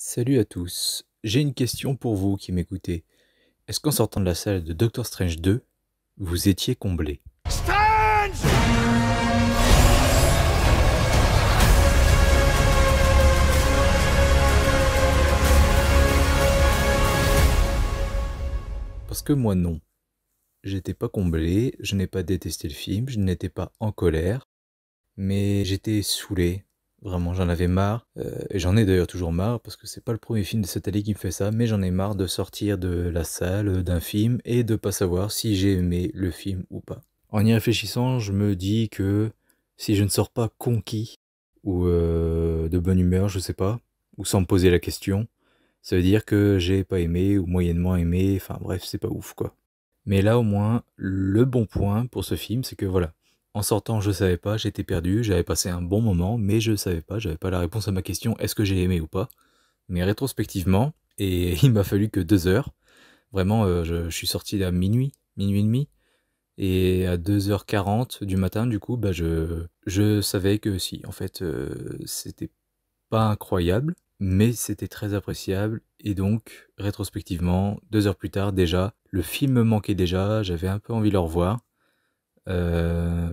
Salut à tous, j'ai une question pour vous qui m'écoutez. Est-ce qu'en sortant de la salle de Doctor Strange 2, vous étiez comblé? Strange! Parce que moi non. J'étais pas comblé, je n'ai pas détesté le film, je n'étais pas en colère, mais j'étais saoulé. Vraiment, j'en avais marre, et j'en ai d'ailleurs toujours marre, parce que c'est pas le premier film de cette année qui me fait ça, mais j'en ai marre de sortir de la salle d'un film et de pas savoir si j'ai aimé le film ou pas. En y réfléchissant, je me dis que si je ne sors pas conquis, ou de bonne humeur, je sais pas, ou sans me poser la question, ça veut dire que j'ai pas aimé, ou moyennement aimé, enfin bref, c'est pas ouf quoi. Mais là au moins, le bon point pour ce film, c'est que voilà, en sortant je savais pas, j'étais perdu, j'avais passé un bon moment, mais je savais pas, j'avais pas la réponse à ma question, est-ce que j'ai aimé ou pas. Mais rétrospectivement, et il m'a fallu que 2 heures, vraiment je suis sorti à minuit, minuit et demi, et à 2h40 du matin, du coup, bah je savais que si, en fait, c'était pas incroyable, mais c'était très appréciable. Et donc, rétrospectivement, 2 heures plus tard, déjà, le film me manquait déjà, j'avais un peu envie de le revoir.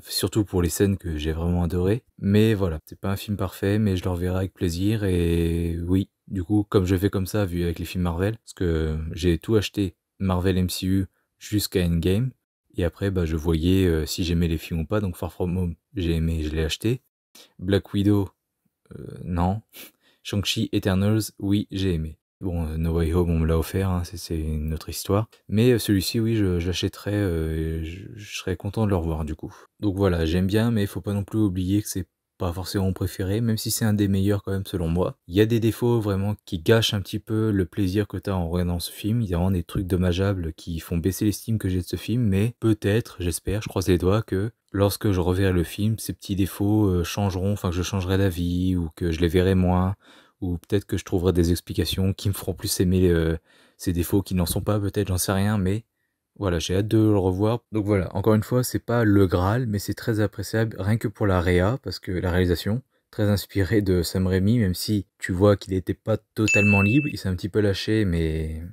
Surtout pour les scènes que j'ai vraiment adorées. Mais voilà, c'est pas un film parfait, mais je le reverrai avec plaisir. Et oui, du coup, comme je fais comme ça, vu avec les films Marvel, parce que j'ai tout acheté Marvel MCU jusqu'à Endgame. Et après, bah, je voyais si j'aimais les films ou pas. Donc Far From Home, j'ai aimé, je l'ai acheté. Black Widow, non. Shang-Chi Eternals, oui, j'ai aimé. Bon, No Way Home, on me l'a offert, hein, c'est une autre histoire. Mais celui-ci, oui, je l'achèterais, et je serais content de le revoir, du coup. Donc voilà, j'aime bien, mais il faut pas non plus oublier que c'est pas forcément mon préféré, même si c'est un des meilleurs quand même, selon moi. Il y a des défauts vraiment qui gâchent un petit peu le plaisir que t'as en regardant ce film. Il y a vraiment des trucs dommageables qui font baisser l'estime que j'ai de ce film, mais peut-être, j'espère, je croise les doigts, que lorsque je reverrai le film, ces petits défauts changeront, enfin que je changerai d'avis, ou que je les verrai moins, ou peut-être que je trouverai des explications qui me feront plus aimer ces défauts qui n'en sont pas, peut-être, j'en sais rien, mais voilà, j'ai hâte de le revoir. Donc voilà, encore une fois, c'est pas le Graal, mais c'est très appréciable, rien que pour la réa, parce que la réalisation, très inspirée de Sam Raimi, même si tu vois qu'il n'était pas totalement libre, il s'est un petit peu lâché, mais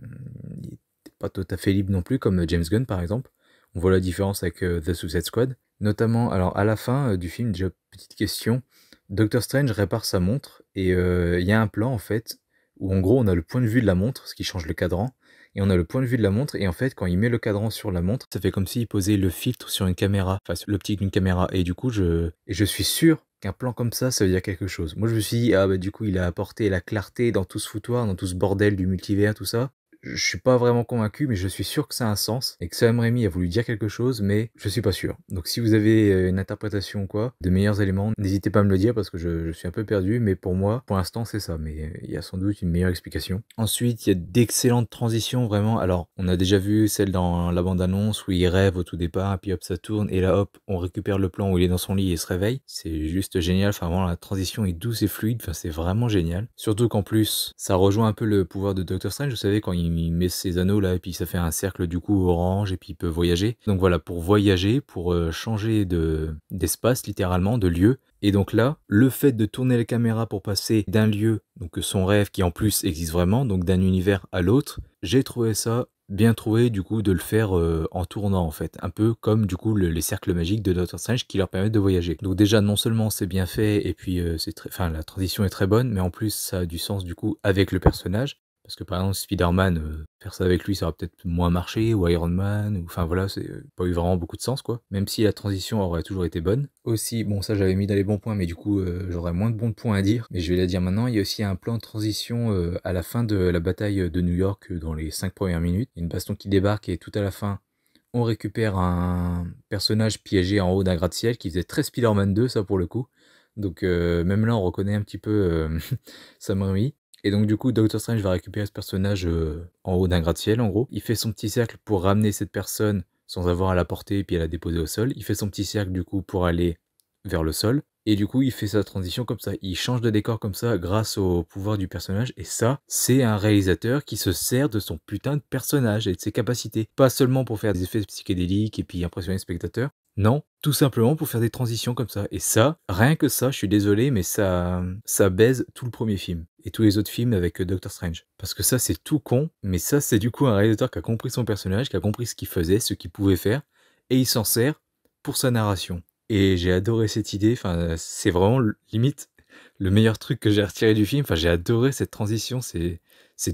il n'était pas tout à fait libre non plus, comme James Gunn par exemple. On voit la différence avec The Suicide Squad. Notamment, alors à la fin du film, déjà, petite question, Doctor Strange répare sa montre, et il y a un plan en fait, où en gros on a le point de vue de la montre, ce qui change le cadran, et on a le point de vue de la montre, et en fait quand il met le cadran sur la montre, ça fait comme s'il posait le filtre sur une caméra, enfin sur l'optique d'une caméra, et du coup je suis sûr qu'un plan comme ça veut dire quelque chose. Moi je me suis dit, ah bah du coup il a apporté la clarté dans tout ce foutoir, dans tout ce bordel du multivers, tout ça. Je suis pas vraiment convaincu, mais je suis sûr que ça a un sens, et que Sam Raimi a voulu dire quelque chose, mais je suis pas sûr. Donc si vous avez une interprétation ou quoi, de meilleurs éléments, n'hésitez pas à me le dire, parce que je suis un peu perdu, mais pour moi, pour l'instant c'est ça, mais il y a sans doute une meilleure explication. Ensuite, il y a d'excellentes transitions, vraiment. Alors, on a déjà vu celle dans la bande-annonce, où il rêve au tout départ, et puis hop, ça tourne, et là hop, on récupère le plan où il est dans son lit et se réveille. C'est juste génial, enfin vraiment, la transition est douce et fluide, enfin c'est vraiment génial. Surtout qu'en plus, ça rejoint un peu le pouvoir de Doctor Strange, vous savez, quand il met ses anneaux là, et puis ça fait un cercle du coup orange, et puis il peut voyager. Donc voilà, pour voyager, pour changer d'espace, littéralement, de lieu. Et donc là, le fait de tourner la caméra pour passer d'un lieu, donc son rêve qui en plus existe vraiment, donc d'un univers à l'autre, j'ai trouvé ça bien trouvé du coup de le faire en tournant en fait, un peu comme du coup les cercles magiques de Doctor Strange qui leur permettent de voyager. Donc déjà non seulement c'est bien fait, et puis enfin la transition est très bonne, mais en plus ça a du sens du coup avec le personnage. Parce que par exemple Spider-Man, faire ça avec lui ça aurait peut-être moins marché, ou Iron Man, ou enfin voilà, c'est pas eu vraiment beaucoup de sens quoi. Même si la transition aurait toujours été bonne. Aussi, bon ça j'avais mis dans les bons points, mais du coup j'aurais moins de bons points à dire, mais je vais la dire maintenant, il y a aussi un plan de transition à la fin de la bataille de New York, dans les 5 premières minutes. Il y a une baston qui débarque, et tout à la fin, on récupère un personnage piégé en haut d'un gratte-ciel qui faisait très Spider-Man 2, ça pour le coup. Donc même là on reconnaît un petit peu Sam Raimi. Et donc du coup Doctor Strange va récupérer ce personnage en haut d'un gratte-ciel en gros. Il fait son petit cercle pour ramener cette personne sans avoir à la porter et puis à la déposer au sol. Il fait son petit cercle du coup pour aller vers le sol. Et du coup il fait sa transition comme ça. Il change de décor comme ça grâce au pouvoir du personnage. Et ça, c'est un réalisateur qui se sert de son putain de personnage et de ses capacités. Pas seulement pour faire des effets psychédéliques et puis impressionner le spectateur. Non, Tout simplement pour faire des transitions comme ça et ça, rien que ça, je suis désolé, mais ça baise tout le premier film et tous les autres films avec, Doctor Strange. Parce que ça, c'est tout con, mais ça, c'est du coup un réalisateur qui a compris son personnage, qui a compris ce qu'il faisait, ce qu'il pouvait faire et il s'en sert pour sa narration et j'ai adoré cette idée, enfin, c'est vraiment limite le meilleur truc que j'ai retiré du film. Enfin, j'ai adoré cette transition, c'est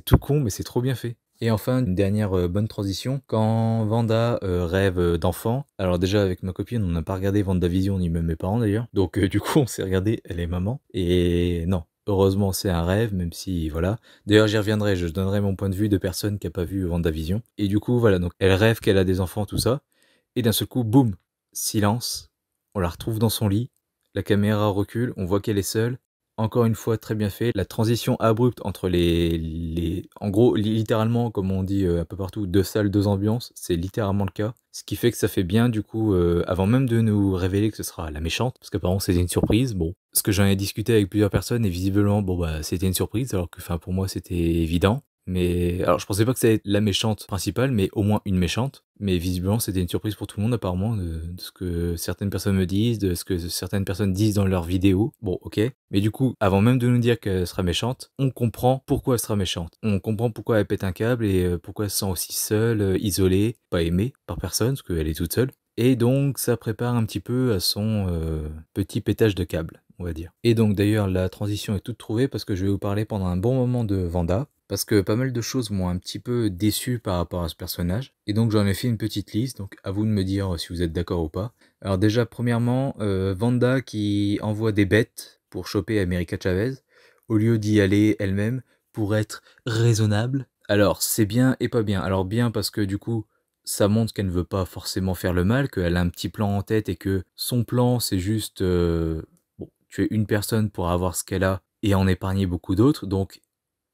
tout con, mais c'est trop bien fait. Et enfin, une dernière bonne transition, quand Wanda rêve d'enfant, alors déjà avec ma copine, on n'a pas regardé WandaVision, ni même mes parents d'ailleurs, donc du coup on s'est regardé, elle est maman, et non, heureusement c'est un rêve, même si voilà. D'ailleurs j'y reviendrai, je donnerai mon point de vue de personne qui a pas vu WandaVision. Et du coup voilà, donc elle rêve qu'elle a des enfants, tout ça, et d'un seul coup, boum, silence, on la retrouve dans son lit, la caméra recule, on voit qu'elle est seule. Encore une fois, très bien fait. La transition abrupte entre en gros, littéralement, comme on dit un peu partout, 2 salles, 2 ambiances, c'est littéralement le cas. Ce qui fait que ça fait bien, du coup, avant même de nous révéler que ce sera la méchante, parce qu'apparemment c'était une surprise, bon. Parce que j'en ai discuté avec plusieurs personnes et visiblement, bon bah, c'était une surprise, alors que, enfin, pour moi, c'était évident. Mais alors je pensais pas que ça allait être la méchante principale, mais au moins une méchante. Mais visiblement c'était une surprise pour tout le monde apparemment, de ce que certaines personnes me disent, de ce que certaines personnes disent dans leurs vidéos. Bon ok. Mais du coup, avant même de nous dire qu'elle sera méchante, on comprend pourquoi elle sera méchante. On comprend pourquoi elle pète un câble et pourquoi elle se sent aussi seule, isolée, pas aimée par personne, parce qu'elle est toute seule. Et donc ça prépare un petit peu à son petit pétage de câble, on va dire. Et donc d'ailleurs la transition est toute trouvée parce que je vais vous parler pendant un bon moment de Vanda. Parce que pas mal de choses m'ont un petit peu déçu par rapport à ce personnage. Et donc j'en ai fait une petite liste, donc à vous de me dire si vous êtes d'accord ou pas. Alors déjà, premièrement, Vanda qui envoie des bêtes pour choper America Chavez, au lieu d'y aller elle-même pour être raisonnable. Alors c'est bien et pas bien. Alors bien parce que du coup, ça montre qu'elle ne veut pas forcément faire le mal, qu'elle a un petit plan en tête et que son plan c'est juste bon, tuer une personne pour avoir ce qu'elle a et en épargner beaucoup d'autres. Donc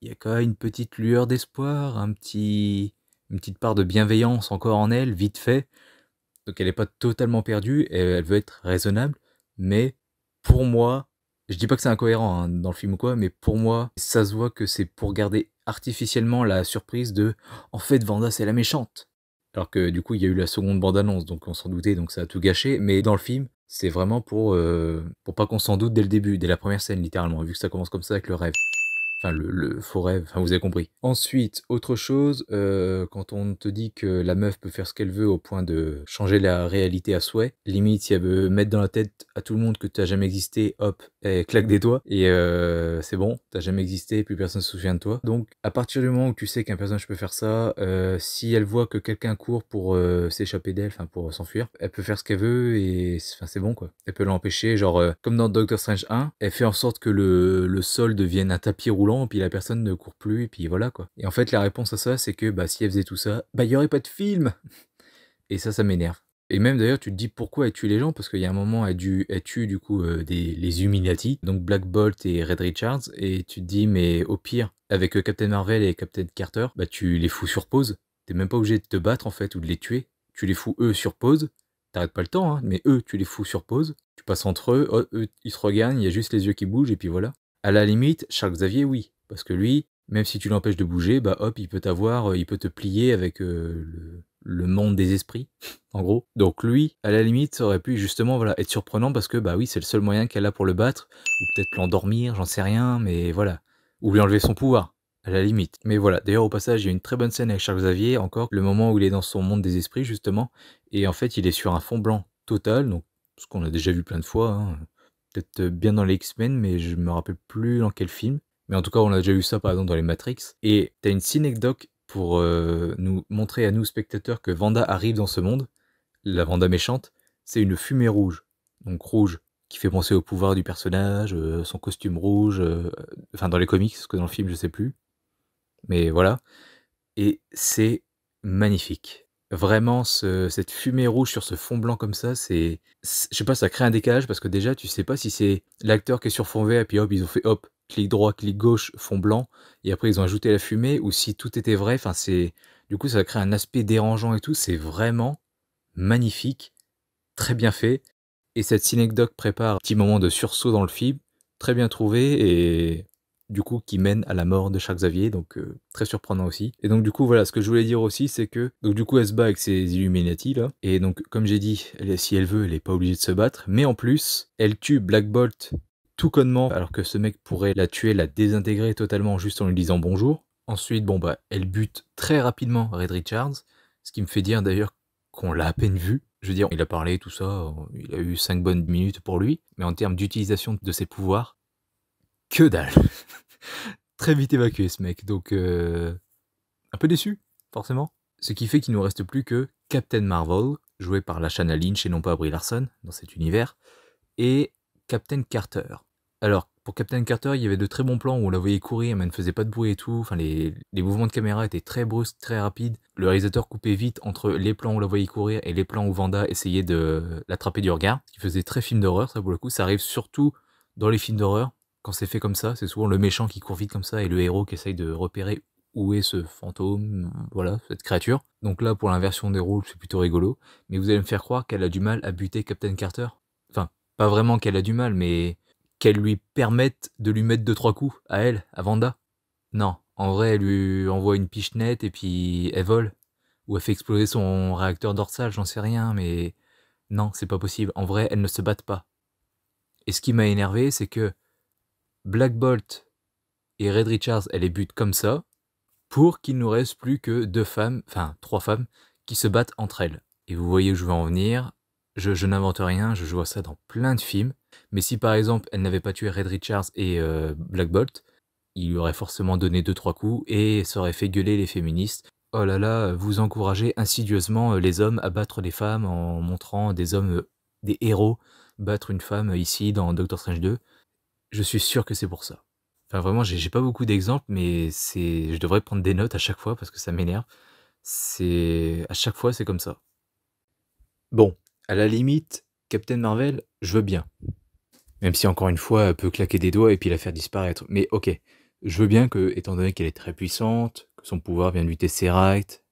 il y a quand même une petite lueur d'espoir, une petite part de bienveillance encore en elle, vite fait. Donc elle n'est pas totalement perdue, et elle veut être raisonnable, mais pour moi, je dis pas que c'est incohérent hein, dans le film ou quoi, mais pour moi, ça se voit que c'est pour garder artificiellement la surprise de en fait Vanda c'est la méchante. Alors que du coup il y a eu la seconde bande-annonce, donc on s'en doutait, donc ça a tout gâché, mais dans le film, c'est vraiment pour pas qu'on s'en doute dès le début, dès la première scène littéralement, vu que ça commence comme ça avec le rêve. Enfin, le faux rêve, enfin vous avez compris. Ensuite, autre chose, quand on te dit que la meuf peut faire ce qu'elle veut au point de changer la réalité à souhait, limite si elle veut mettre dans la tête à tout le monde que t'as jamais existé, hop, elle claque des doigts, et c'est bon, t'as jamais existé, plus personne se souvient de toi. Donc, à partir du moment où tu sais qu'un personnage peut faire ça, si elle voit que quelqu'un court pour s'échapper d'elle, enfin pour s'enfuir, elle peut faire ce qu'elle veut, et enfin c'est bon quoi. Elle peut l'empêcher, genre, comme dans Doctor Strange 1, elle fait en sorte que le sol devienne un tapis roulant, et puis la personne ne court plus, et puis voilà quoi. Et en fait, la réponse à ça, c'est que bah, si elle faisait tout ça, bah il y aurait pas de film. Et ça m'énerve. Et même d'ailleurs, tu te dis pourquoi elle tue les gens, parce qu'il y a un moment, elle tue du coup les Illuminati, donc Black Bolt et Red Richards, et tu te dis, mais au pire, avec Captain Marvel et Captain Carter, bah tu les fous sur pause. T'es même pas obligé de te battre en fait, ou de les tuer. Tu les fous eux sur pause. T'arrêtes pas le temps, hein, mais eux, tu les fous sur pause. Tu passes entre eux, oh, eux, ils se regardent, il y a juste les yeux qui bougent, et puis voilà. À la limite, Charles Xavier, oui. Parce que lui, même si tu l'empêches de bouger, bah hop, il peut t'avoir, il peut te plier avec le monde des esprits, en gros. Donc lui, à la limite, ça aurait pu justement voilà, être surprenant parce que bah oui, c'est le seul moyen qu'elle a pour le battre, ou peut-être l'endormir, j'en sais rien, mais voilà. Ou lui enlever son pouvoir, à la limite. Mais voilà, d'ailleurs au passage, il y a une très bonne scène avec Charles Xavier, encore, le moment où il est dans son monde des esprits, justement, et en fait, il est sur un fond blanc total, donc ce qu'on a déjà vu plein de fois, hein. Peut-être bien dans les X-Men, mais je me rappelle plus dans quel film. Mais en tout cas, on a déjà vu ça par exemple dans les Matrix. Et t'as une synecdoque pour nous montrer à nous spectateurs que Wanda arrive dans ce monde, la Wanda méchante, c'est une fumée rouge. Donc rouge, qui fait penser au pouvoir du personnage, son costume rouge, enfin dans les comics, parce que dans le film je sais plus. Mais voilà. Et c'est magnifique. Vraiment, cette fumée rouge sur ce fond blanc comme ça, je sais pas, ça crée un décalage parce que déjà, tu sais pas si c'est l'acteur qui est sur fond vert et puis hop, ils ont fait hop, clic droit, clic gauche, fond blanc, et après ils ont ajouté la fumée, ou si tout était vrai, enfin du coup, ça crée un aspect dérangeant et tout, c'est vraiment magnifique, très bien fait. Et cette synecdoque prépare un petit moment de sursaut dans le film, très bien trouvé, et du coup, qui mène à la mort de Charles Xavier, donc très surprenant aussi. Et donc du coup, voilà, ce que je voulais dire aussi, c'est que, donc du coup, elle se bat avec ses Illuminati, là, et donc, comme j'ai dit, si elle veut, elle est pas obligée de se battre, mais en plus, elle tue Black Bolt tout connement, alors que ce mec pourrait la tuer, la désintégrer totalement juste en lui disant bonjour. Ensuite, bon bah, elle bute très rapidement Red Richards, ce qui me fait dire d'ailleurs qu'on l'a à peine vu. Je veux dire, il a parlé, tout ça, il a eu 5 bonnes minutes pour lui, mais en termes d'utilisation de ses pouvoirs, que dalle. Très vite évacué ce mec, donc un peu déçu, forcément. Ce qui fait qu'il nous reste plus que Captain Marvel, joué par Lashana Lynch et non pas Brie Larson, dans cet univers, et Captain Carter. Alors, pour Captain Carter, il y avait de très bons plans où on la voyait courir, mais elle ne faisait pas de bruit et tout. Enfin, les mouvements de caméra étaient très brusques, très rapides. Le réalisateur coupait vite entre les plans où on la voyait courir et les plans où Wanda essayait de l'attraper du regard. Ce qui faisait très film d'horreur, ça pour le coup. Ça arrive surtout dans les films d'horreur. Quand c'est fait comme ça, c'est souvent le méchant qui court vite comme ça et le héros qui essaye de repérer où est ce fantôme, voilà, cette créature. Donc là, pour l'inversion des rôles, c'est plutôt rigolo. Mais vous allez me faire croire qu'elle a du mal à buter Captain Carter? Enfin, pas vraiment qu'elle a du mal, mais qu'elle lui permette de lui mettre 2-3 coups à elle, à Wanda. Non, en vrai, elle lui envoie une pichenette et puis elle vole. Ou elle fait exploser son réacteur dorsal, j'en sais rien, mais non, c'est pas possible. En vrai, elles ne se battent pas. Et ce qui m'a énervé, c'est que Black Bolt et Red Richards, elle les butent comme ça, pour qu'il nous reste plus que 2 femmes, enfin 3 femmes, qui se battent entre elles. Et vous voyez où je veux en venir, je n'invente rien, je vois ça dans plein de films, mais si par exemple elle n'avait pas tué Red Richards et Black Bolt, il lui aurait forcément donné 2-3 coups et ça aurait fait gueuler les féministes. Oh là là, vous encouragez insidieusement les hommes à battre les femmes en montrant des hommes, des héros, battre une femme ici dans Doctor Strange 2. Je suis sûr que c'est pour ça. Enfin vraiment, j'ai pas beaucoup d'exemples, mais je devrais prendre des notes à chaque fois parce que ça m'énerve. À chaque fois, c'est comme ça. Bon, à la limite, Captain Marvel, je veux bien. Même si encore une fois, elle peut claquer des doigts et puis la faire disparaître. Mais ok, je veux bien que, étant donné qu'elle est très puissante, que son pouvoir vient du Tesseract,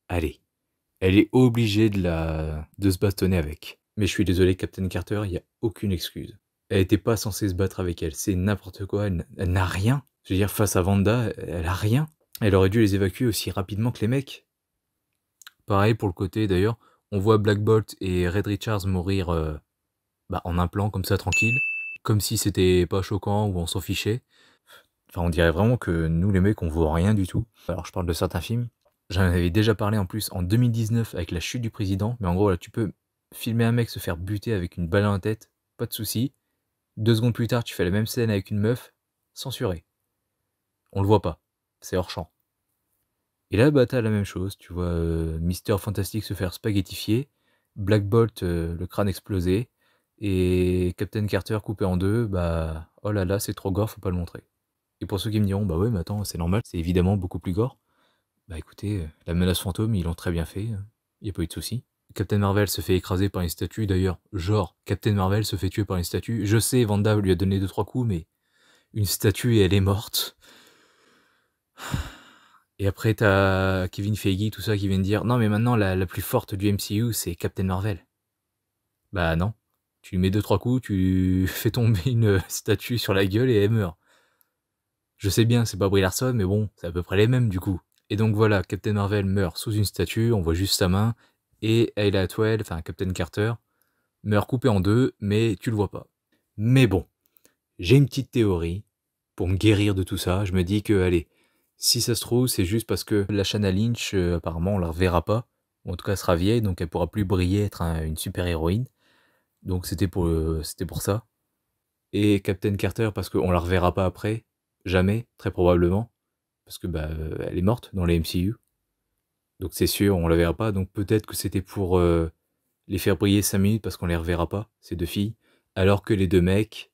allez, elle est obligée de se bastonner avec. Mais je suis désolé, Captain Carter, il n'y a aucune excuse. Elle n'était pas censée se battre avec elle, c'est n'importe quoi, elle n'a rien. Je veux dire, face à Wanda, elle a rien. Elle aurait dû les évacuer aussi rapidement que les mecs. Pareil pour le côté, d'ailleurs, on voit Black Bolt et Red Richards mourir en un plan, comme ça, tranquille. Comme si c'était pas choquant ou on s'en fichait. Enfin, on dirait vraiment que nous, les mecs, on voit rien du tout. Alors, je parle de certains films. J'en avais déjà parlé en plus en 2019 avec la chute du président. Mais en gros, là, tu peux filmer un mec se faire buter avec une balle dans la tête, pas de souci. 2 secondes plus tard, tu fais la même scène avec une meuf, censuré. On le voit pas. C'est hors champ. Et là, bah, t'as la même chose. Tu vois Mister Fantastic se faire spaghettifier, Black Bolt, le crâne explosé, et Captain Carter coupé en deux, bah, oh là là, c'est trop gore, faut pas le montrer. Et pour ceux qui me diront, bah ouais, mais attends, c'est normal, c'est évidemment beaucoup plus gore. Bah écoutez, la menace fantôme, ils l'ont très bien fait, y a pas eu de souci. Captain Marvel se fait écraser par une statue, d'ailleurs, genre, Captain Marvel se fait tuer par une statue. Je sais, Wanda lui a donné 2-3 coups, mais une statue et elle est morte. Et après, t'as Kevin Feige, tout ça, qui vient de dire, non mais maintenant, la plus forte du MCU, c'est Captain Marvel. Bah non. Tu lui mets 2-3 coups, tu fais tomber une statue sur la gueule et elle meurt. Je sais bien, c'est pas Brie Larson, mais bon, c'est à peu près les mêmes du coup. Et donc voilà, Captain Marvel meurt sous une statue, on voit juste sa main, et Ayla Atwell, enfin Captain Carter, meurt coupé en deux, mais tu le vois pas. Mais bon, j'ai une petite théorie pour me guérir de tout ça. Je me dis que, allez, si ça se trouve, c'est juste parce que Lashana Lynch, apparemment, on la reverra pas. Ou en tout cas, elle sera vieille, donc elle pourra plus briller, être une super héroïne. Donc c'était pour ça. Et Captain Carter, parce qu'on la reverra pas après, jamais, très probablement. Parce que bah, elle est morte dans les MCU. Donc c'est sûr, on la verra pas. Donc peut-être que c'était pour les faire briller 5 minutes parce qu'on les reverra pas, ces 2 filles. Alors que les 2 mecs,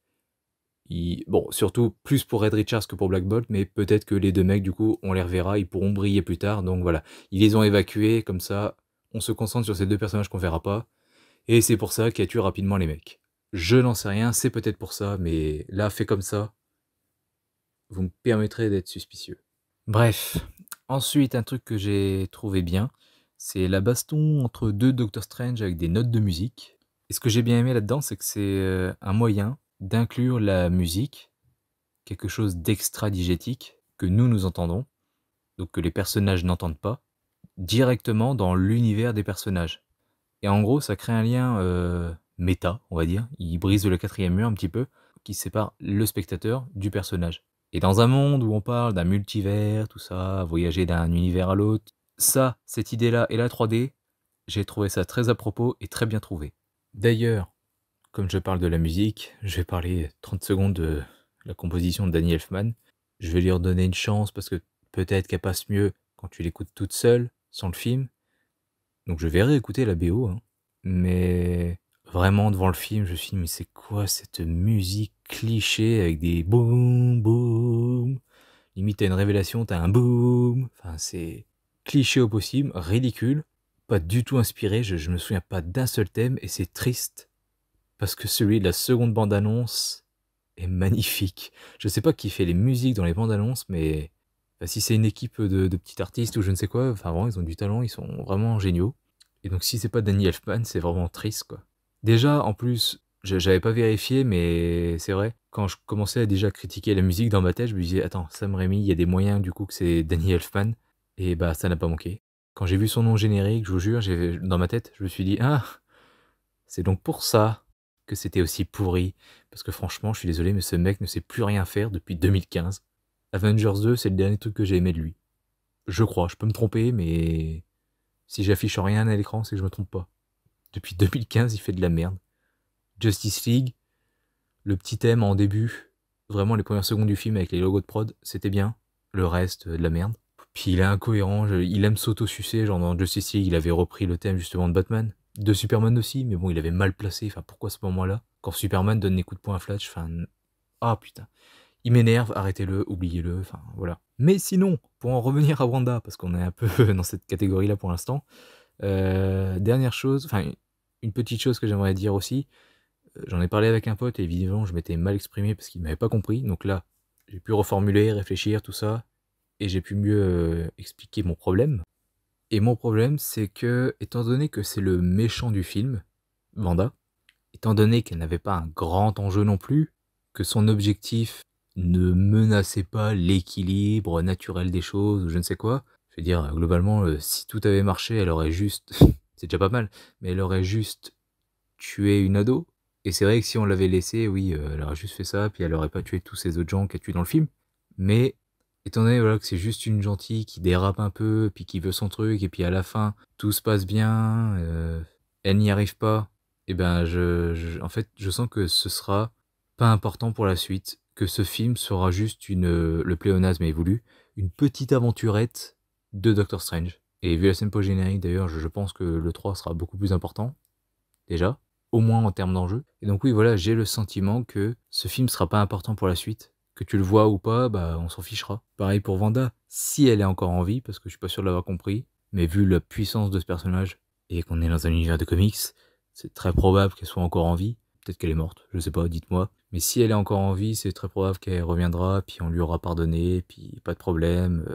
bon, surtout plus pour Red Richards que pour Black Bolt, mais peut-être que les 2 mecs, du coup, on les reverra, ils pourront briller plus tard. Donc voilà, ils les ont évacués, comme ça, on se concentre sur ces 2 personnages qu'on verra pas. Et c'est pour ça qu'il a tué rapidement les mecs. Je n'en sais rien, c'est peut-être pour ça, mais là, fait comme ça, vous me permettrez d'être suspicieux. Bref, ensuite, un truc que j'ai trouvé bien, c'est la baston entre 2 Doctor Strange avec des notes de musique. Et ce que j'ai bien aimé là-dedans, c'est que c'est un moyen d'inclure la musique quelque chose d'extra-digétique que nous entendons, donc que les personnages n'entendent pas, directement dans l'univers des personnages. Et en gros, ça crée un lien méta, on va dire. Il brise le quatrième mur un petit peu, qui sépare le spectateur du personnage. Et dans un monde où on parle d'un multivers, tout ça, voyager d'un univers à l'autre, ça, cette idée-là et la 3D, j'ai trouvé ça très à propos et très bien trouvé. D'ailleurs, comme je parle de la musique, je vais parler 30 secondes de la composition de Danny Elfman. Je vais lui redonner une chance parce que peut-être qu'elle passe mieux quand tu l'écoutes toute seule, sans le film. Donc je vais réécouter la BO, hein. Mais vraiment devant le film, je me suis dit mais c'est quoi cette musique cliché avec des boum boum. Limite t'as une révélation, t'as un boum. Enfin c'est cliché au possible, ridicule, pas du tout inspiré, je me souviens pas d'un seul thème et c'est triste. Parce que celui de la seconde bande-annonce est magnifique. Je sais pas qui fait les musiques dans les bandes-annonces, mais enfin, si c'est une équipe de petits artistes ou je ne sais quoi, enfin vraiment ils ont du talent, ils sont vraiment géniaux. Et donc si c'est pas Danny Elfman, c'est vraiment triste quoi. Déjà en plus, j'avais pas vérifié, mais c'est vrai, quand je commençais à déjà critiquer la musique dans ma tête, je me disais attends, Sam Raimi, il y a des moyens du coup que c'est Danny Elfman, et bah ça n'a pas manqué. Quand j'ai vu son nom générique, je vous jure, dans ma tête, je me suis dit ah, c'est donc pour ça que c'était aussi pourri. Parce que franchement, je suis désolé, mais ce mec ne sait plus rien faire depuis 2015. Avengers 2, c'est le dernier truc que j'ai aimé de lui. Je crois, je peux me tromper, mais si j'affiche rien à l'écran, c'est que je me trompe pas. Depuis 2015, il fait de la merde. Justice League, le petit thème en début, vraiment les premières secondes du film avec les logos de prod, c'était bien. Le reste, de la merde. Puis il est incohérent, il aime s'auto-sucer, genre dans Justice League, il avait repris le thème justement de Batman. De Superman aussi, mais bon, il avait mal placé, enfin pourquoi à ce moment-là? Quand Superman donne des coups de poing à Flash, enfin... Ah putain. Il m'énerve, arrêtez-le, oubliez-le, enfin voilà. Mais sinon, pour en revenir à Wanda, parce qu'on est un peu dans cette catégorie-là pour l'instant, dernière chose, enfin une petite chose que j'aimerais dire aussi, j'en ai parlé avec un pote et évidemment je m'étais mal exprimé parce qu'il m'avait pas compris, donc là j'ai pu reformuler, réfléchir, tout ça, et j'ai pu mieux expliquer mon problème. Et mon problème, c'est que, étant donné que c'est le méchant du film, Wanda, étant donné qu'elle n'avait pas un grand enjeu non plus, que son objectif ne menaçait pas l'équilibre naturel des choses ou je ne sais quoi, je veux dire, globalement, si tout avait marché, elle aurait juste, c'est déjà pas mal, mais elle aurait juste tué une ado. Et c'est vrai que si on l'avait laissée, oui, elle aurait juste fait ça, puis elle aurait pas tué tous ces autres gens qu'elle tue dans le film. Mais étant donné voilà, que c'est juste une gentille qui dérape un peu, puis qui veut son truc, et puis à la fin, tout se passe bien, elle n'y arrive pas, et ben en fait, je sens que ce sera pas important pour la suite, que ce film sera juste le pléonasme est voulu, une petite aventurette de Doctor Strange. Et vu la scène post-générique d'ailleurs, je pense que le 3 sera beaucoup plus important, déjà, au moins en termes d'enjeu. Et donc oui, voilà, j'ai le sentiment que ce film sera pas important pour la suite. Que tu le vois ou pas, bah on s'en fichera. Pareil pour Wanda, si elle est encore en vie, parce que je suis pas sûr de l'avoir compris, mais vu la puissance de ce personnage, et qu'on est dans un univers de comics, c'est très probable qu'elle soit encore en vie. Peut-être qu'elle est morte, je sais pas, dites-moi. Mais si elle est encore en vie, c'est très probable qu'elle reviendra, puis on lui aura pardonné, puis pas de problème.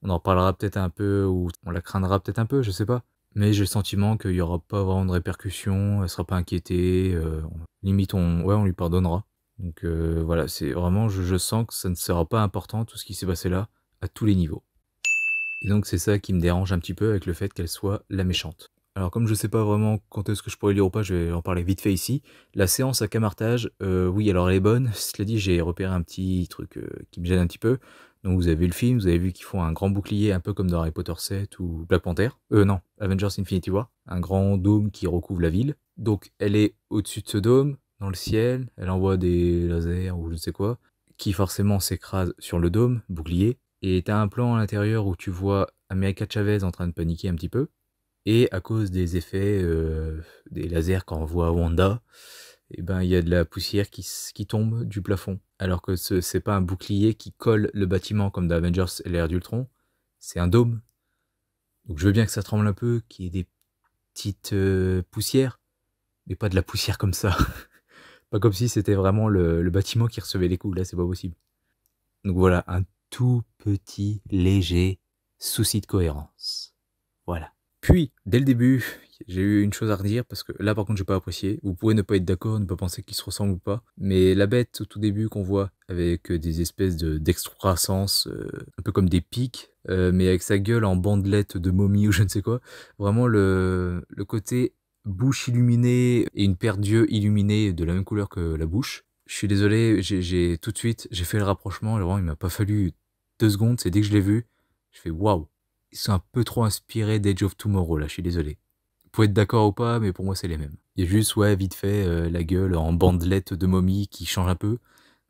On en parlera peut-être un peu, ou on la craindra peut-être un peu, je sais pas. Mais j'ai le sentiment qu'il y aura pas vraiment de répercussions, elle sera pas inquiétée, limite on lui pardonnera. Donc voilà, c'est vraiment, je sens que ça ne sera pas important tout ce qui s'est passé là, à tous les niveaux. Et donc c'est ça qui me dérange un petit peu avec le fait qu'elle soit la méchante. Alors comme je sais pas vraiment quand est-ce que je pourrais lire ou pas, je vais en parler vite fait ici. La séance à Camartage, oui alors elle est bonne, cela dit j'ai repéré un petit truc qui me gêne un petit peu. Donc vous avez vu le film, vous avez vu qu'ils font un grand bouclier un peu comme dans Harry Potter 7 ou Black Panther. Non, Avengers Infinity War. Un grand dôme qui recouvre la ville. Donc elle est au-dessus de ce dôme, dans le ciel, elle envoie des lasers ou je ne sais quoi, qui forcément s'écrasent sur le dôme, bouclier. Et t'as un plan à l'intérieur où tu vois America Chavez en train de paniquer un petit peu. Et à cause des effets des lasers quand on voit Wanda, et ben il y a de la poussière qui tombe du plafond. Alors que c'est pas un bouclier qui colle le bâtiment comme dans Avengers et l'ère d'Ultron, c'est un dôme. Donc je veux bien que ça tremble un peu, qu'il y ait des petites poussières, mais pas de la poussière comme ça. Pas comme si c'était vraiment le bâtiment qui recevait les coups, là c'est pas possible. Donc voilà, un tout petit, léger souci de cohérence. Voilà. Puis, dès le début, J'ai eu une chose à redire parce que là par contre j'ai pas apprécié. Vous pouvez ne pas être d'accord, ne pas penser qu'ils se ressemblent ou pas. Mais la bête au tout début qu'on voit avec des espèces d'excroissance, un peu comme des pics, mais avec sa gueule en bandelette de momie ou je ne sais quoi. Vraiment le côté bouche illuminée et une paire d'yeux illuminés de la même couleur que la bouche. Je suis désolé, j'ai tout de suite, j'ai fait le rapprochement. Vraiment, il m'a pas fallu 2 secondes. C'est dès que je l'ai vu, je fais waouh. Ils sont un peu trop inspirés d'Edge of Tomorrow là. Je suis désolé. Vous pouvez être d'accord ou pas, mais pour moi c'est les mêmes. Il y a juste ouais vite fait la gueule en bandelette de momie qui change un peu,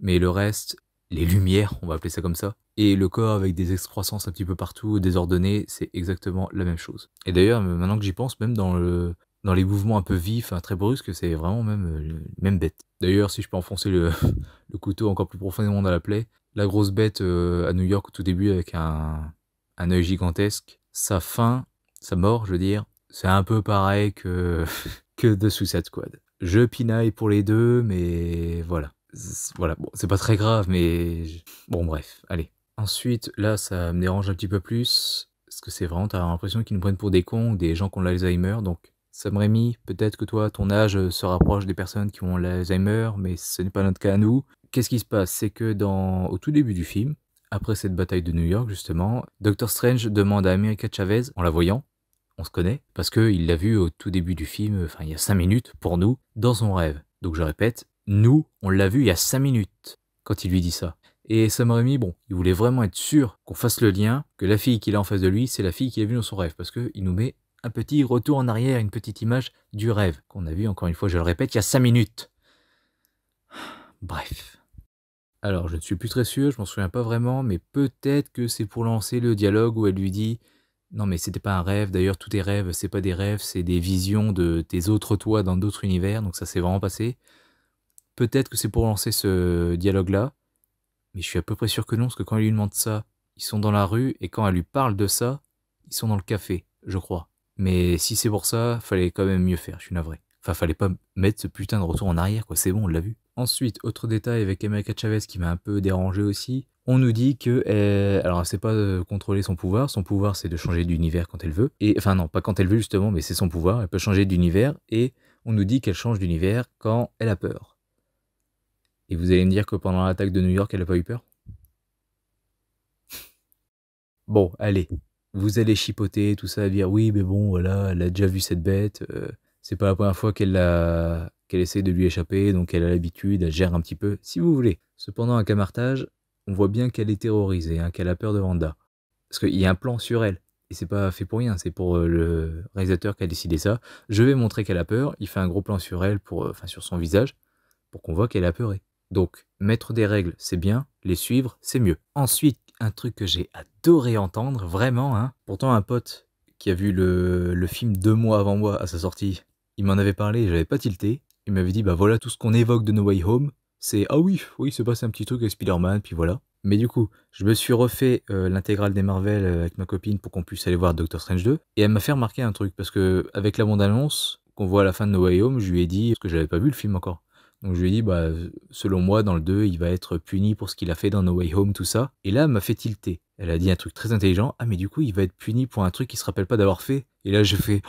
mais le reste, les lumières, on va appeler ça comme ça, et le corps avec des excroissances un petit peu partout, désordonnées, c'est exactement la même chose. Et d'ailleurs, maintenant que j'y pense, même dans les mouvements un peu vifs, très brusques, c'est vraiment même bête. D'ailleurs, si je peux enfoncer le couteau encore plus profondément dans la plaie, la grosse bête à New York au tout début avec un œil gigantesque, sa fin, sa mort, je veux dire, c'est un peu pareil que, que The Suicide Squad. Je pinaille pour les deux, mais voilà. Voilà, bon, c'est pas très grave, mais... Bon, bref, allez. Ensuite, là, ça me dérange un petit peu plus, parce que c'est vraiment, t'as l'impression qu'ils nous prennent pour des cons, des gens qui ont l'Alzheimer, donc... Sam Raimi, peut-être que toi, ton âge se rapproche des personnes qui ont l'Alzheimer, mais ce n'est pas notre cas à nous. Qu'est-ce qui se passe? C'est que au tout début du film, après cette bataille de New York, justement, Doctor Strange demande à America Chavez, en la voyant, on se connaît, parce qu'il l'a vu au tout début du film, enfin il y a 5 minutes, pour nous, dans son rêve. Donc je répète, nous, on l'a vu il y a 5 minutes, quand il lui dit ça. Et Sam Raimi, bon, il voulait vraiment être sûr qu'on fasse le lien, que la fille qu'il a en face de lui, c'est la fille qu'il a vue dans son rêve, parce qu'il nous met un petit retour en arrière, une petite image du rêve, qu'on a vu, encore une fois, je le répète, il y a 5 minutes. Bref. Alors, je ne suis plus très sûr, je m'en souviens pas vraiment, mais peut-être que c'est pour lancer le dialogue où elle lui dit « Non, mais c'était pas un rêve, d'ailleurs, tous tes rêves, c'est pas des rêves, c'est des visions de tes autres toi dans d'autres univers, donc ça s'est vraiment passé. » Peut-être que c'est pour lancer ce dialogue-là, mais je suis à peu près sûr que non, parce que quand elle lui demande ça, ils sont dans la rue, et quand elle lui parle de ça, ils sont dans le café, je crois. Mais si c'est pour ça, fallait quand même mieux faire, je suis navré. Enfin, fallait pas mettre ce putain de retour en arrière, quoi, c'est bon, on l'a vu. Ensuite, autre détail avec America Chavez qui m'a un peu dérangé aussi, on nous dit que, alors elle sait pas contrôler son pouvoir c'est de changer d'univers quand elle veut, et enfin non, pas quand elle veut justement, mais c'est son pouvoir, elle peut changer d'univers, et on nous dit qu'elle change d'univers quand elle a peur. Et vous allez me dire que pendant l'attaque de New York, elle a pas eu peur? Bon, allez, vous allez chipoter, tout ça, dire oui, mais bon, voilà, elle a déjà vu cette bête, c'est pas la première fois qu'elle essaie de lui échapper, donc elle a l'habitude, elle gère un petit peu, si vous voulez. Cependant, à Camartage, on voit bien qu'elle est terrorisée, qu'elle a peur de Wanda. Parce qu'il y a un plan sur elle, et c'est pas fait pour rien, c'est pour le réalisateur qui a décidé ça. Je vais montrer qu'elle a peur, il fait un gros plan sur elle, sur son visage, pour qu'on voit qu'elle est apeurée. Donc, mettre des règles, c'est bien, les suivre, c'est mieux. Ensuite, un truc que j'ai adoré entendre, vraiment, Pourtant, un pote qui a vu le film 2 mois avant moi à sa sortie, il m'en avait parlé et j'avais pas tilté. Il m'avait dit, bah voilà, tout ce qu'on évoque de No Way Home, c'est ah oui, c'est passé un petit truc avec Spider-Man, puis voilà. Mais du coup, je me suis refait l'intégrale des Marvel avec ma copine pour qu'on puisse aller voir Doctor Strange 2, et elle m'a fait remarquer un truc, parce que avec la bande-annonce qu'on voit à la fin de No Way Home, je lui ai dit, parce que j'avais pas vu le film encore. Donc je lui ai dit, bah, selon moi, dans le 2, il va être puni pour ce qu'il a fait dans No Way Home, tout ça. Et là, elle m'a fait tilter. Elle a dit un truc très intelligent. Ah, mais du coup, il va être puni pour un truc qu'il se rappelle pas d'avoir fait. Et là, je fais,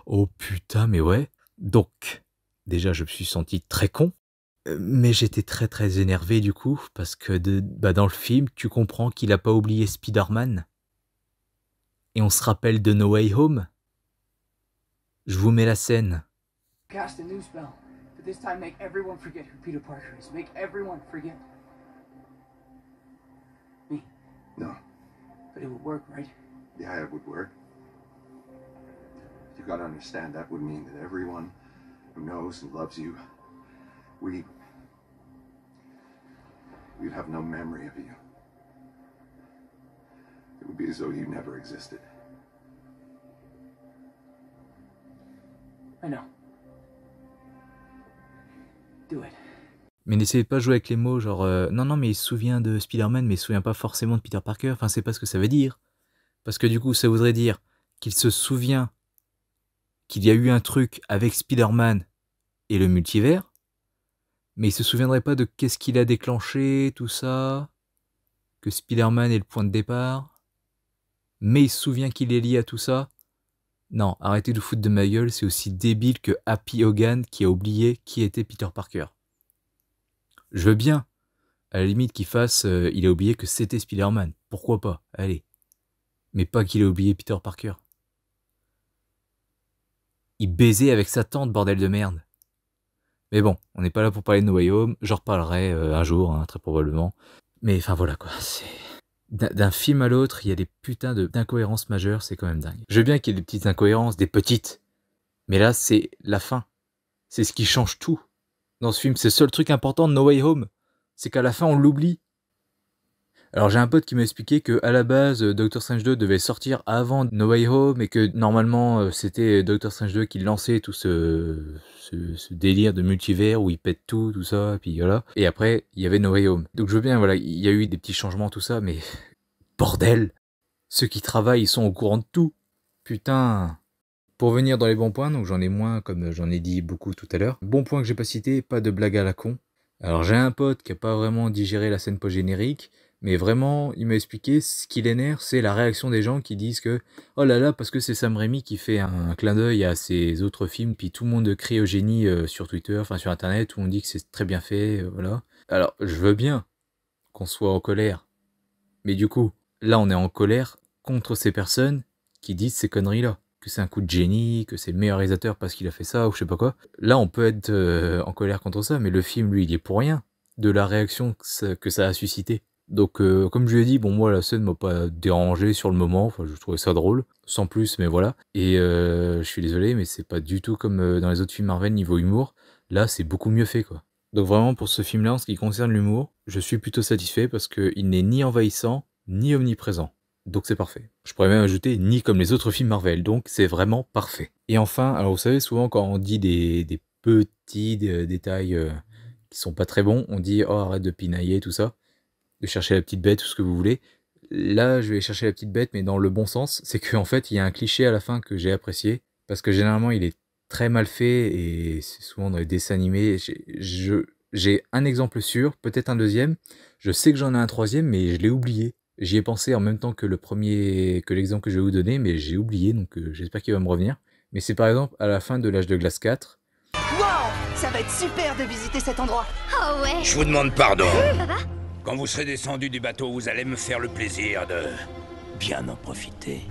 oh putain, mais ouais. Donc, déjà, je me suis senti très con. Mais j'étais très très énervé du coup, parce que dans le film, tu comprends qu'il a pas oublié Spider-Man. Et on se rappelle de No Way Home. Je vous mets la scène. Cast a new spell. But this time make everyone forget who Peter Parker is. Make everyone forget. Me. No. But it would work, right? Yeah, it would work. You gotta understand, that would mean that everyone who knows and loves you, we'd have no memory of you. It would be as though you never existed. I know. Do it. Mais n'essayez pas de jouer avec les mots, genre non, mais il se souvient de Spider-Man, mais il se souvient pas forcément de Peter Parker. Enfin, c'est pas ce que ça veut dire. Parce que du coup, ça voudrait dire qu'il se souvient qu'il y a eu un truc avec Spider-Man et le multivers, mais il se souviendrait pas de qu'est-ce qu'il a déclenché, tout ça, que Spider-Man est le point de départ, mais il se souvient qu'il est lié à tout ça. Non, arrêtez de vous foutre de ma gueule, c'est aussi débile que Happy Hogan qui a oublié qui était Peter Parker. Je veux bien, à la limite qu'il fasse, il a oublié que c'était Spider-Man, pourquoi pas, allez. Mais pas qu'il ait oublié Peter Parker. Il baisait avec sa tante, bordel de merde. Mais bon, on n'est pas là pour parler de No Way Home, j'en reparlerai un jour, hein, très probablement. Mais enfin voilà quoi, c'est... D'un film à l'autre, il y a des putains d'incohérences majeures, c'est quand même dingue. Je veux bien qu'il y ait des petites incohérences, des petites. Mais là, c'est la fin. C'est ce qui change tout. Dans ce film, c'est le seul truc important de No Way Home. C'est qu'à la fin, on l'oublie. Alors j'ai un pote qui m'a expliqué que à la base Doctor Strange 2 devait sortir avant No Way Home et que normalement c'était Doctor Strange 2 qui lançait tout ce délire de multivers où il pète tout ça, et puis voilà. Et après il y avait No Way Home. Donc je veux bien, voilà, il y a eu des petits changements, tout ça, mais bordel, ceux qui travaillent ils sont au courant de tout. Putain. Pour venir dans les bons points, donc j'en ai moins comme j'en ai dit beaucoup tout à l'heure. Bon point que j'ai pas cité, pas de blague à la con. Alors j'ai un pote qui a pas vraiment digéré la scène post-générique, mais vraiment, il m'a expliqué ce qui l'énerve, c'est la réaction des gens qui disent que oh là là, parce que c'est Sam Raimi qui fait un clin d'œil à ses autres films, puis tout le monde crie au génie sur Twitter, enfin sur Internet, tout le monde dit que c'est très bien fait, voilà. Alors, je veux bien qu'on soit en colère, mais du coup, là on est en colère contre ces personnes qui disent ces conneries-là. Que c'est un coup de génie, que c'est le meilleur réalisateur parce qu'il a fait ça, ou je sais pas quoi. Là, on peut être en colère contre ça, mais le film, lui, il est pour rien de la réaction que ça a suscité. Donc, comme je lui ai dit, bon, moi, la scène m'a pas dérangé sur le moment, enfin, je trouvais ça drôle, sans plus, mais voilà. Et je suis désolé, mais c'est pas du tout comme dans les autres films Marvel niveau humour. Là, c'est beaucoup mieux fait, quoi. Donc vraiment, pour ce film-là, en ce qui concerne l'humour, je suis plutôt satisfait parce qu'il n'est ni envahissant, ni omniprésent. Donc c'est parfait. Je pourrais même ajouter ni comme les autres films Marvel, donc c'est vraiment parfait. Et enfin, alors vous savez, souvent quand on dit des petits détails qui sont pas très bons, on dit oh arrête de pinailler, tout ça, de chercher la petite bête, tout ce que vous voulez. Là, je vais chercher la petite bête, mais dans le bon sens, c'est qu'en fait, il y a un cliché à la fin que j'ai apprécié, parce que généralement, il est très mal fait, et c'est souvent dans les dessins animés. J'ai un exemple sûr, peut-être un deuxième, je sais que j'en ai un troisième, mais je l'ai oublié. J'y ai pensé en même temps que l'exemple que je vais vous donner, mais j'ai oublié, donc j'espère qu'il va me revenir. Mais c'est par exemple à la fin de l'âge de glace 4. Wow, ça va être super de visiter cet endroit. Oh ouais. Je vous demande pardon. Papa ? Quand vous serez descendu du bateau, vous allez me faire le plaisir de bien en profiter.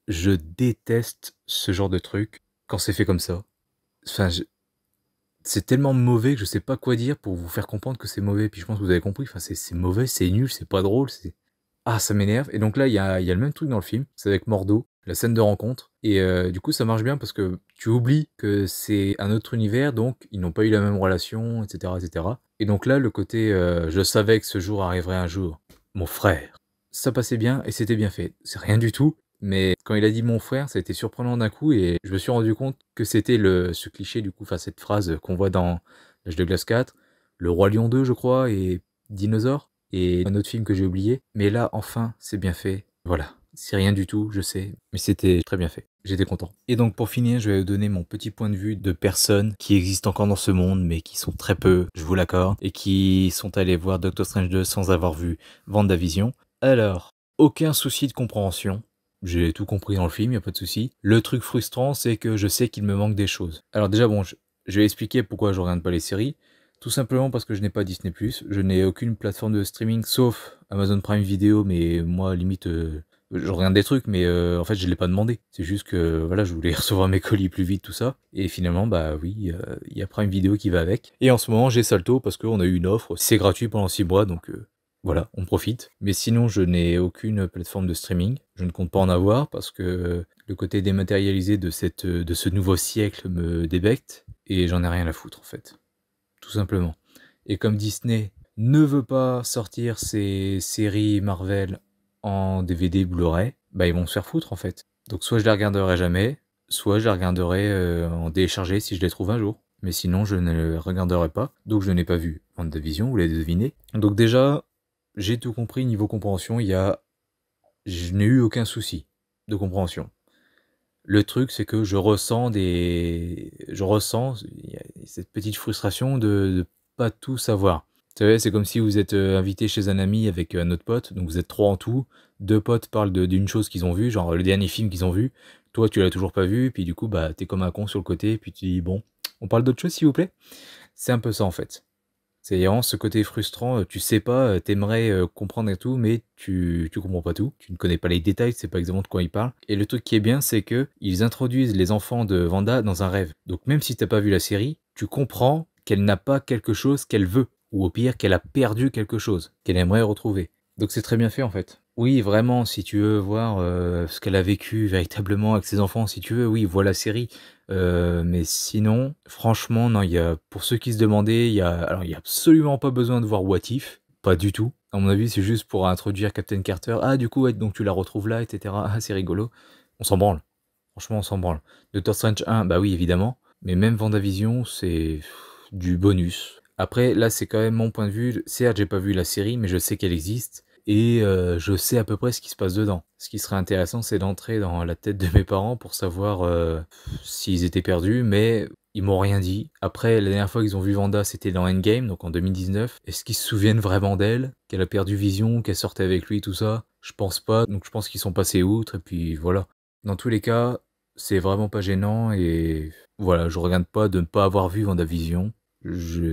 Je déteste ce genre de truc quand c'est fait comme ça. Enfin, c'est tellement mauvais que je sais pas quoi dire pour vous faire comprendre que c'est mauvais. Puis je pense que vous avez compris. Enfin, c'est mauvais, c'est nul, c'est pas drôle. Ah, ça m'énerve. Et donc là, il y a le même truc dans le film. C'est avec Mordo, la scène de rencontre. Et du coup, ça marche bien parce que tu oublies que c'est un autre univers, donc ils n'ont pas eu la même relation, etc., etc. Et donc là, le côté je savais que ce jour arriverait un jour. Mon frère. Ça passait bien et c'était bien fait. C'est rien du tout. Mais quand il a dit mon frère, ça a été surprenant d'un coup et je me suis rendu compte que c'était ce cliché, du coup, enfin cette phrase qu'on voit dans L'Âge de glace 4, Le Roi Lion 2, je crois, et Dinosaure, et un autre film que j'ai oublié. Mais là, enfin, c'est bien fait. Voilà. C'est rien du tout, je sais, mais c'était très bien fait. J'étais content. Et donc pour finir, je vais vous donner mon petit point de vue de personnes qui existent encore dans ce monde, mais qui sont très peu, je vous l'accorde, et qui sont allés voir Doctor Strange 2 sans avoir vu WandaVision. Alors, aucun souci de compréhension. J'ai tout compris dans le film, y a pas de souci. Le truc frustrant, c'est que je sais qu'il me manque des choses. Alors déjà, bon, je vais expliquer pourquoi je regarde pas les séries. Tout simplement parce que je n'ai pas Disney+, je n'ai aucune plateforme de streaming sauf Amazon Prime Video, mais moi, limite, je regarde des trucs, mais en fait, je l'ai pas demandé. C'est juste que, voilà, je voulais recevoir mes colis plus vite, tout ça. Et finalement, bah oui, il y a Prime Video qui va avec. Et en ce moment, j'ai Salto parce qu'on a eu une offre. C'est gratuit pendant 6 mois, donc voilà, on profite. Mais sinon, je n'ai aucune plateforme de streaming. Je ne compte pas en avoir parce que le côté dématérialisé de ce nouveau siècle me débecte. Et j'en ai rien à foutre, en fait. Tout simplement. Et comme Disney ne veut pas sortir ses séries Marvel en DVD Blu-ray, bah ils vont se faire foutre en fait. Donc soit je les regarderai jamais, soit je les regarderai en téléchargé si je les trouve un jour. Mais sinon je ne les regarderai pas. Donc je n'ai pas vu WandaVision, vous l'avez deviné. Donc déjà, j'ai tout compris niveau compréhension, je n'ai eu aucun souci de compréhension. Le truc, c'est que je ressens cette petite frustration de pas tout savoir. Vous savez, c'est comme si vous êtes invité chez un ami avec un autre pote, donc vous êtes 3 en tout, 2 potes parlent d'une chose qu'ils ont vue, genre le dernier film qu'ils ont vu, toi tu l'as toujours pas vu, puis du coup bah t'es comme un con sur le côté, puis tu dis bon, on parle d'autre chose s'il vous plaît. C'est un peu ça en fait. C'est vraiment ce côté frustrant, tu sais pas, t'aimerais comprendre et tout, mais tu comprends pas tout. Tu ne connais pas les détails, tu sais pas exactement de quoi ils parlent. Et le truc qui est bien, c'est que ils introduisent les enfants de Wanda dans un rêve. Donc même si t'as pas vu la série, tu comprends qu'elle n'a pas quelque chose qu'elle veut. Ou au pire, qu'elle a perdu quelque chose, qu'elle aimerait retrouver. Donc c'est très bien fait en fait. Oui, vraiment, si tu veux voir ce qu'elle a vécu véritablement avec ses enfants, si tu veux, oui, vois la série. Mais sinon, franchement, non, pour ceux qui se demandaient, alors il y a absolument pas besoin de voir What If, pas du tout. À mon avis, c'est juste pour introduire Captain Carter. Ah, du coup, ouais, donc tu la retrouves là, etc. Ah, c'est rigolo. On s'en branle. Franchement, on s'en branle. Doctor Strange 1, bah oui, évidemment. Mais même WandaVision, c'est du bonus. Après, là, c'est quand même mon point de vue. Certes, j'ai pas vu la série, mais je sais qu'elle existe. Et je sais à peu près ce qui se passe dedans. Ce qui serait intéressant, c'est d'entrer dans la tête de mes parents pour savoir s'ils étaient perdus, mais ils m'ont rien dit. Après, la dernière fois qu'ils ont vu Wanda, c'était dans Endgame, donc en 2019. Est-ce qu'ils se souviennent vraiment d'elle? Qu'elle a perdu Vision, qu'elle sortait avec lui, tout ça? Je pense pas, donc je pense qu'ils sont passés outre, et puis voilà. Dans tous les cas, c'est vraiment pas gênant, et voilà, je regrette pas de ne pas avoir vu WandaVision.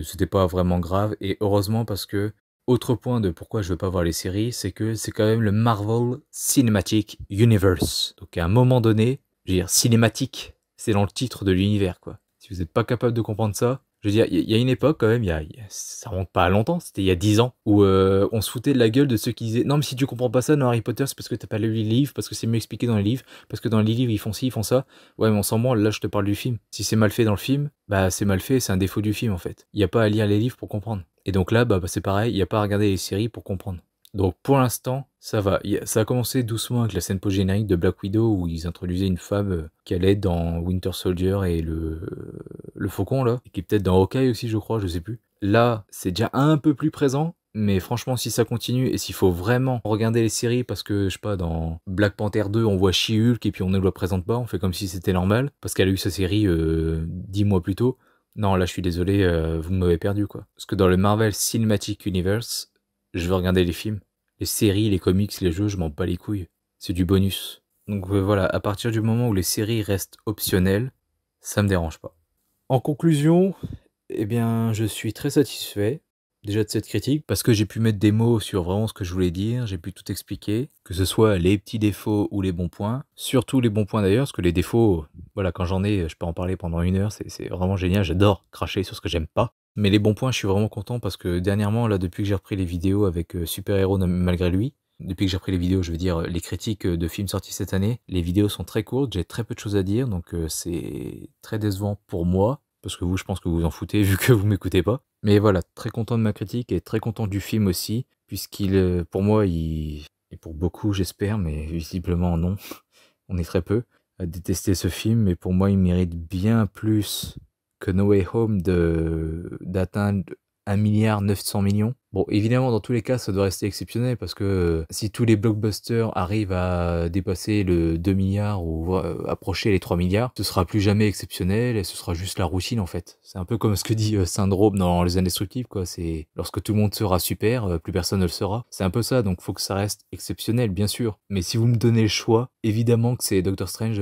C'était pas vraiment grave, et heureusement parce que autre point de pourquoi je veux pas voir les séries, c'est que c'est quand même le Marvel Cinematic Universe. Donc à un moment donné, je veux dire, cinématique, c'est dans le titre de l'univers, quoi. Si vous n'êtes pas capable de comprendre ça, je veux dire, il y a une époque quand même, ça remonte pas à longtemps, c'était il y a 10 ans, où on se foutait de la gueule de ceux qui disaient « Non mais si tu comprends pas ça dans Harry Potter, c'est parce que t'as pas lu les livres, parce que c'est mieux expliqué dans les livres, parce que dans les livres ils font ci, ils font ça. » Ouais mais on s'en branle, là je te parle du film. Si c'est mal fait dans le film, bah c'est mal fait, c'est un défaut du film en fait. Il y a pas à lire les livres pour comprendre. Et donc là, bah c'est pareil, il n'y a pas à regarder les séries pour comprendre. Donc pour l'instant, ça va. Ça a commencé doucement avec la scène post-générique de Black Widow où ils introduisaient une femme qui allait être dans Winter Soldier et le Faucon là, et qui est peut-être dans Hawkeye aussi je crois, je sais plus. Là, c'est déjà un peu plus présent, mais franchement si ça continue et s'il faut vraiment regarder les séries parce que, je sais pas, dans Black Panther 2 on voit She-Hulk et puis on ne le présente pas, on fait comme si c'était normal, parce qu'elle a eu sa série 10 mois plus tôt. Non, là, je suis désolé, vous m'avez perdu, quoi. Parce que dans le Marvel Cinematic Universe, je veux regarder les films. Les séries, les comics, les jeux, je m'en bats les couilles. C'est du bonus. Donc voilà, à partir du moment où les séries restent optionnelles, ça me dérange pas. En conclusion, eh bien, je suis très satisfait déjà de cette critique, parce que j'ai pu mettre des mots sur vraiment ce que je voulais dire, j'ai pu tout expliquer, que ce soit les petits défauts ou les bons points, surtout les bons points d'ailleurs, parce que les défauts, voilà, quand j'en ai, je peux en parler pendant 1 heure, c'est vraiment génial, j'adore cracher sur ce que j'aime pas. Mais les bons points, je suis vraiment content, parce que dernièrement, là, depuis que j'ai repris les vidéos avec Super Héros malgré lui, depuis que j'ai repris les vidéos, je veux dire les critiques de films sortis cette année, les vidéos sont très courtes, j'ai très peu de choses à dire, donc c'est très décevant pour moi, parce que vous, je pense que vous vous en foutez vu que vous m'écoutez pas. Mais voilà, très content de ma critique et très content du film aussi, puisqu'il, pour moi, et pour beaucoup, j'espère, mais visiblement non, on est très peu à détester ce film, mais pour moi, il mérite bien plus que No Way Home d'atteindre 1,9 milliard. Bon, évidemment, dans tous les cas, ça doit rester exceptionnel parce que si tous les blockbusters arrivent à dépasser le 2 milliards ou approcher les 3 milliards, ce sera plus jamais exceptionnel et ce sera juste la routine en fait. C'est un peu comme ce que dit Syndrome dans Les Indestructibles, quoi. C'est lorsque tout le monde sera super, plus personne ne le sera. C'est un peu ça, donc faut que ça reste exceptionnel, bien sûr. Mais si vous me donnez le choix, évidemment que c'est Doctor Strange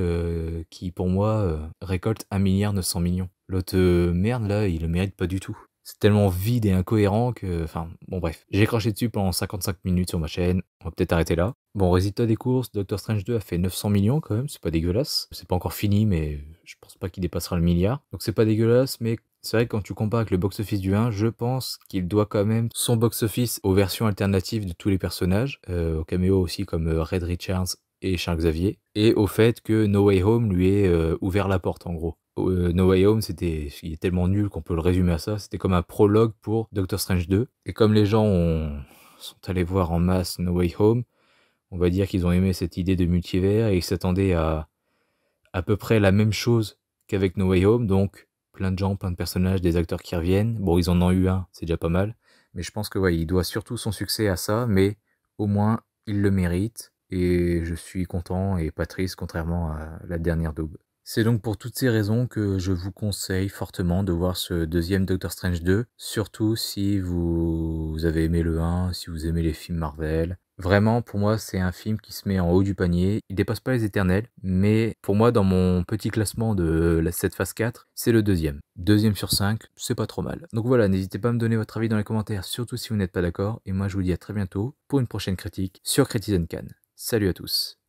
qui, pour moi, récolte 1,9 milliard. L'autre merde là, il le mérite pas du tout. C'est tellement vide et incohérent que... Enfin, bon bref. J'ai craché dessus pendant 55 minutes sur ma chaîne. On va peut-être arrêter là. Bon, résultat des courses, Doctor Strange 2 a fait 900 millions quand même, c'est pas dégueulasse. C'est pas encore fini, mais je pense pas qu'il dépassera le milliard. Donc c'est pas dégueulasse, mais c'est vrai que quand tu compares avec le box-office du 1, je pense qu'il doit quand même son box-office aux versions alternatives de tous les personnages, aux caméos aussi comme Red Richards et Charles Xavier, et au fait que No Way Home lui ait ouvert la porte en gros. No Way Home, il est tellement nul qu'on peut le résumer à ça. C'était comme un prologue pour Doctor Strange 2. Et comme les gens sont allés voir en masse No Way Home, on va dire qu'ils ont aimé cette idée de multivers et ils s'attendaient à peu près la même chose qu'avec No Way Home. Donc, plein de gens, plein de personnages, des acteurs qui reviennent. Bon, ils en ont eu un, c'est déjà pas mal. Mais je pense que ouais, il doit surtout son succès à ça, mais au moins, il le mérite. Et je suis content et pas triste, contrairement à la dernière daube. C'est donc pour toutes ces raisons que je vous conseille fortement de voir ce deuxième Doctor Strange 2, surtout si vous avez aimé le 1, si vous aimez les films Marvel. Vraiment, pour moi, c'est un film qui se met en haut du panier. Il dépasse pas les Éternels, mais pour moi, dans mon petit classement de cette phase 4, c'est le deuxième. Deuxième sur 5, c'est pas trop mal. Donc voilà, n'hésitez pas à me donner votre avis dans les commentaires, surtout si vous n'êtes pas d'accord. Et moi, je vous dis à très bientôt pour une prochaine critique sur Critizen Can. Salut à tous.